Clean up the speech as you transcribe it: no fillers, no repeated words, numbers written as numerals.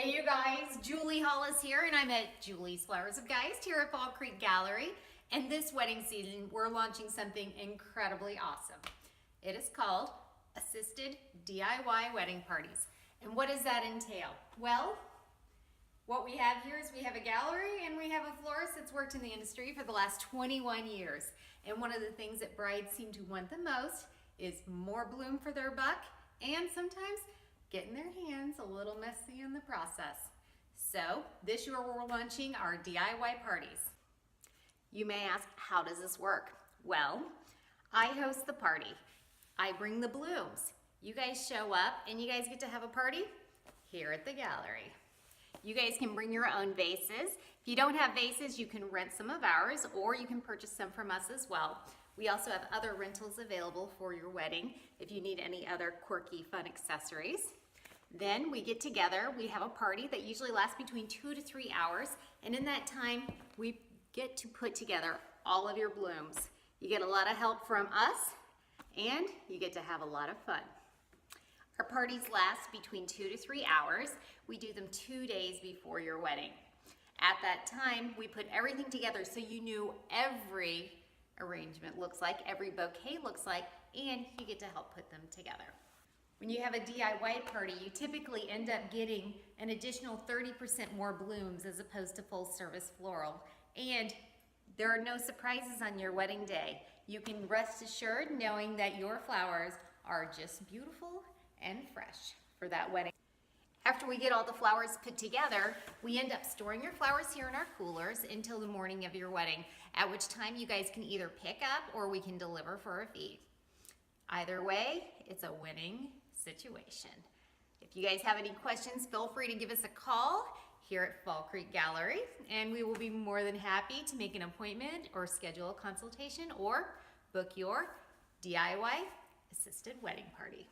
Hey you guys, Julie Hollis here, and I'm at Julie's Flowers of Geist here at Fall Creek Gallery. And this wedding season, we're launching something incredibly awesome. It is called Assisted DIY Wedding Parties. And what does that entail? Well, what we have here is we have a gallery and we have a florist that's worked in the industry for the last 21 years. And one of the things that brides seem to want the most is more bloom for their buck, and sometimes getting their hands a little messy in the process. So this year we're launching our DIY parties. You may ask, how does this work? Well, I host the party. I bring the blooms. You guys show up and you guys get to have a party here at the gallery. You guys can bring your own vases. If you don't have vases, you can rent some of ours, or you can purchase some from us as well. We also have other rentals available for your wedding if you need any other quirky, fun accessories. Then we get together, we have a party that usually lasts between 2 to 3 hours, and in that time, we get to put together all of your blooms. You get a lot of help from us, and you get to have a lot of fun. Our parties last between 2 to 3 hours. We do them 2 days before your wedding. At that time, we put everything together so you knew every arrangement looks like, every bouquet looks like, and you get to help put them together. When you have a DIY party, you typically end up getting an additional 30% more blooms as opposed to full service floral. And there are no surprises on your wedding day. You can rest assured knowing that your flowers are just beautiful and fresh for that wedding. After we get all the flowers put together, we end up storing your flowers here in our coolers until the morning of your wedding, at which time you guys can either pick up or we can deliver for a fee. Either way, it's a winning situation. If you guys have any questions, feel free to give us a call here at Fall Creek Gallery, and we will be more than happy to make an appointment or schedule a consultation or book your DIY assisted wedding party.